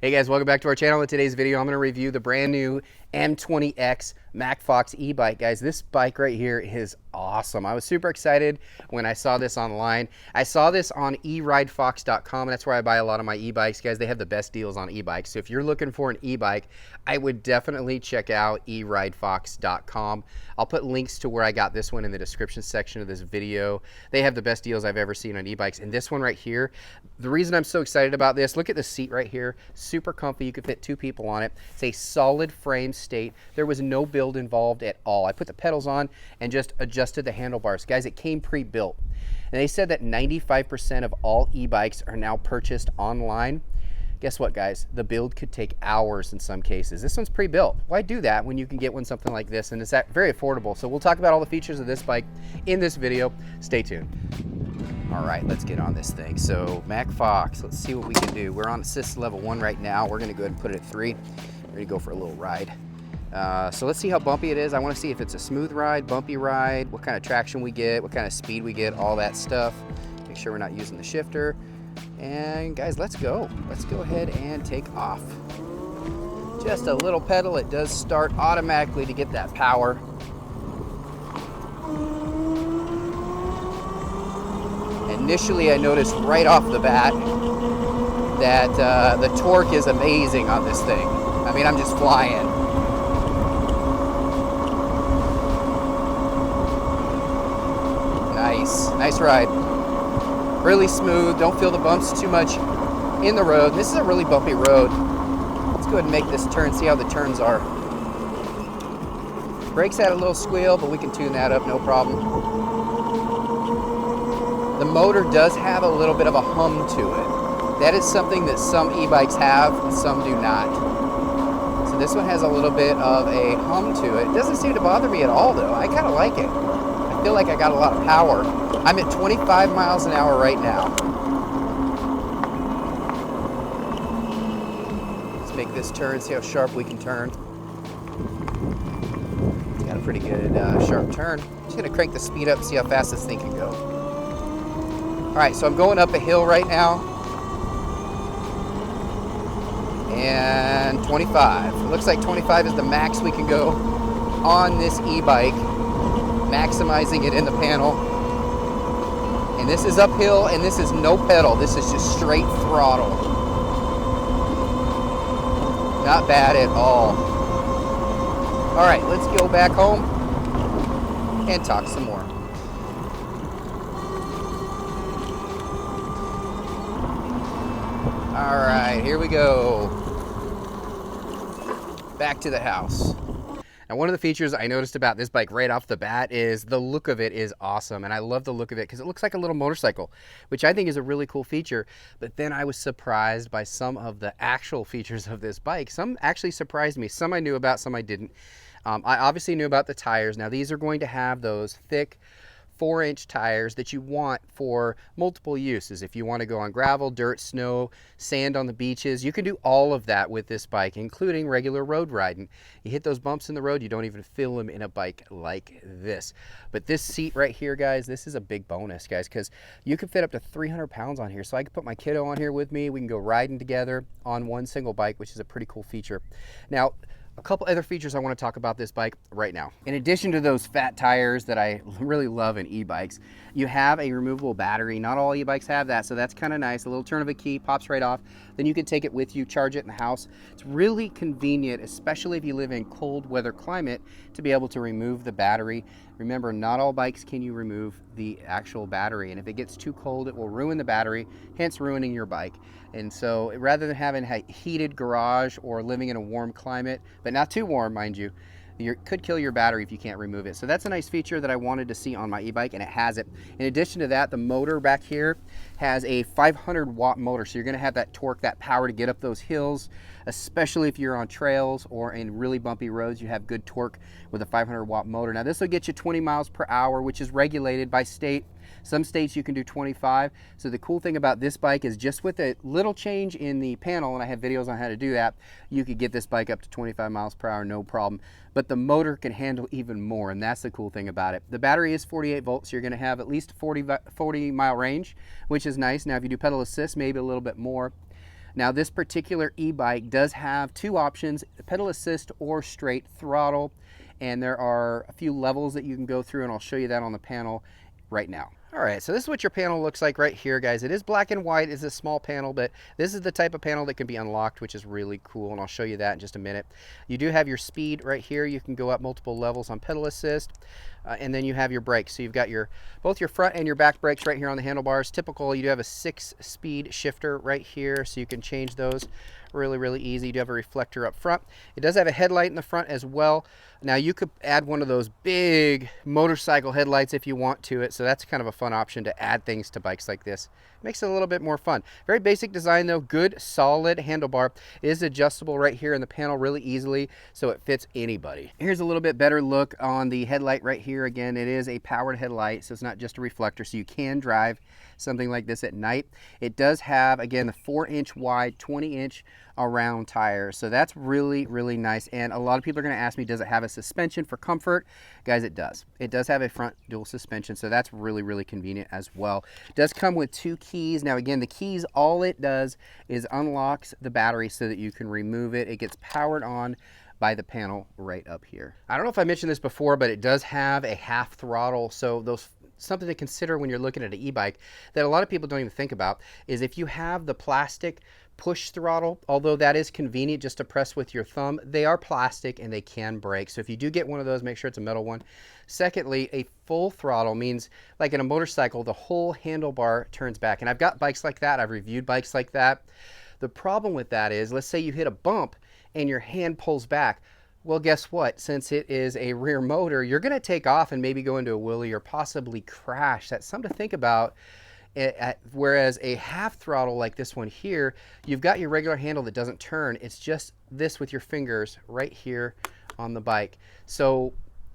Hey guys, welcome back to our channel. In today's video, I'm going to review the brand new M20X Macfox e-bike. Guys, this bike right here is awesome. I was super excited when I saw this online. I saw this on eridefox.com, and that's where I buy a lot of my e-bikes. Guys, they have the best deals on e-bikes. So if you're looking for an e-bike, I would definitely check out eridefox.com. I'll put links to where I got this one in the description section of this video. They have the best deals I've ever seen on e-bikes. And this one right here, the reason I'm so excited about this, look at the seat right here. Super comfy. You could fit 2 people on it. It's a solid frame state. There was no build involved at all. I put the pedals on and just adjusted the handlebars. Guys, it came pre-built. And they said that 95% of all e-bikes are now purchased online. Guess what, guys? The build could take hours in some cases. This one's pre-built. Why do that when you can get one something like this? And it's very affordable. So we'll talk about all the features of this bike in this video. Stay tuned. All right, let's get on this thing. So Macfox, let's see what we can do. We're on assist level 1 right now. We're gonna go ahead and put it at 3. We're gonna go for a little ride. So let's see how bumpy it is. I wanna see if it's a smooth ride, bumpy ride, what kind of traction we get, what kind of speed we get, all that stuff. Make sure we're not using the shifter. And guys, let's go. Let's go ahead and take off. Just a little pedal. It does start automatically to get that power. Initially, I noticed right off the bat that the torque is amazing on this thing. I mean, I'm just flying. Nice ride. Really smooth, don't feel the bumps too much in the road. This is a really bumpy road. Let's go ahead and make this turn, see how the turns are. Brakes had a little squeal, but we can tune that up, no problem. The motor does have a little bit of a hum to it. That is something that some e-bikes have, some do not. So this one has a little bit of a hum to it. It doesn't seem to bother me at all though. I kind of like it. I feel like I got a lot of power. I'm at 25 miles an hour right now. Let's make this turn, see how sharp we can turn. It's got a pretty good sharp turn. Just gonna crank the speed up, see how fast this thing can go. All right, so I'm going up a hill right now. And 25. It looks like 25 is the max we can go on this e-bike. Maximizing it in the panel. And this is uphill, and this is no pedal. This is just straight throttle. Not bad at all. All right, let's go back home and talk some more. All right, here we go. Back to the house. Now, one of the features I noticed about this bike right off the bat is the look of it is awesome. And I love the look of it because it looks like a little motorcycle, which I think is a really cool feature. But then I was surprised by some of the actual features of this bike. Some actually surprised me. Some I knew about, some I didn't. I obviously knew about the tires. Now, these are going to have those thick 4-inch tires that you want for multiple uses. If you want to go on gravel, dirt, snow, sand on the beaches, you can do all of that with this bike, including regular road riding. You hit those bumps in the road, you don't even feel them in a bike like this. But this seat right here, guys, this is a big bonus, guys, because you can fit up to 300 pounds on here. So I can put my kiddo on here with me. We can go riding together on one single bike, which is a pretty cool feature. Now, a couple other features I want to talk about this bike right now. In addition to those fat tires that I really love in e-bikes, you have a removable battery. Not all e-bikes have that, so that's kind of nice. A little turn of a key, pops right off. Then you can take it with you, charge it in the house. It's really convenient, especially if you live in cold weather climate, to be able to remove the battery. Remember, not all bikes can you remove the actual battery, and if it gets too cold, it will ruin the battery, hence ruining your bike. And so rather than having a heated garage or living in a warm climate, but not too warm, mind you, could kill your battery if you can't remove it. So that's a nice feature that I wanted to see on my e-bike, and it has it. In addition to that, the motor back here has a 500-watt motor, so you're going to have that torque, that power to get up those hills, especially if you're on trails or in really bumpy roads. You have good torque with a 500-watt motor. Now, this will get you 20 miles per hour, which is regulated by state. Some states you can do 25. So the cool thing about this bike is just with a little change in the panel, and I have videos on how to do that, you could get this bike up to 25 miles per hour, no problem. But the motor can handle even more, and that's the cool thing about it. The battery is 48 volts, so you're gonna have at least 40 mile range, which is nice. Now, if you do pedal assist, maybe a little bit more. Now this particular e-bike does have two options, pedal assist or straight throttle, and there are a few levels that you can go through, and I'll show you that on the panel right now. All right, so this is what your panel looks like right here, guys. It is black and white. It's a small panel, but this is the type of panel that can be unlocked, which is really cool, and I'll show you that in just a minute. You do have your speed right here. You can go up multiple levels on pedal assist, and then you have your brakes. So you've got both your front and your back brakes right here on the handlebars. Typical, you do have a 6-speed shifter right here, so you can change those really easy. You do have a reflector up front. It does have a headlight in the front as well. Now you could add one of those big motorcycle headlights if you want to it, so that's kind of a fun option to add things to bikes like this. Makes it a little bit more fun. Very basic design though, good solid handlebar. It is adjustable right here in the panel really easily, so it fits anybody. Here's a little bit better look on the headlight right here. Again, it is a powered headlight, so it's not just a reflector, so you can drive something like this at night. It does have, again, the 4-inch wide, 20-inch around tires, so that's really nice. And a lot of people are going to ask me, does it have a suspension for comfort? Guys, it does. It does have a front dual suspension, so that's really convenient as well. It does come with 2 keys. Now again, the keys, all it does is unlocks the battery so that you can remove it. It gets powered on by the panel right up here. I don't know if I mentioned this before, but it does have a half throttle, so those something to consider when you're looking at an e-bike that a lot of people don't even think about is if you have the plastic push throttle, although that is convenient just to press with your thumb, they are plastic and they can break. So if you do get one of those, make sure it's a metal one. Secondly, a full throttle means, like in a motorcycle, the whole handlebar turns back. And I've got bikes like that. I've reviewed bikes like that. The problem with that is, let's say you hit a bump and your hand pulls back. Well, guess what? Since it is a rear motor, you're going to take off and maybe go into a wheelie or possibly crash. That's something to think about. Whereas a half throttle like this one here, you've got your regular handle that doesn't turn. It's just this with your fingers right here on the bike. So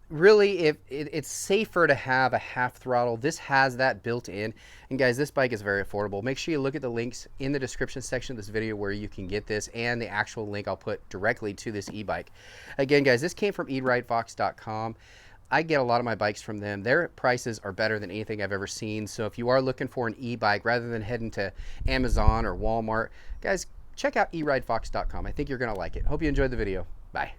really, it's safer to have a half throttle. This has that built in. And guys, this bike is very affordable. Make sure you look at the links in the description section of this video where you can get this, and the actual link I'll put directly to this e-bike. Again, guys, this came from eRideFox.com. I get a lot of my bikes from them. Their prices are better than anything I've ever seen. So if you are looking for an e-bike, rather than heading to Amazon or Walmart, guys, check out eRideFox.com. I think you're going to like it. Hope you enjoyed the video. Bye.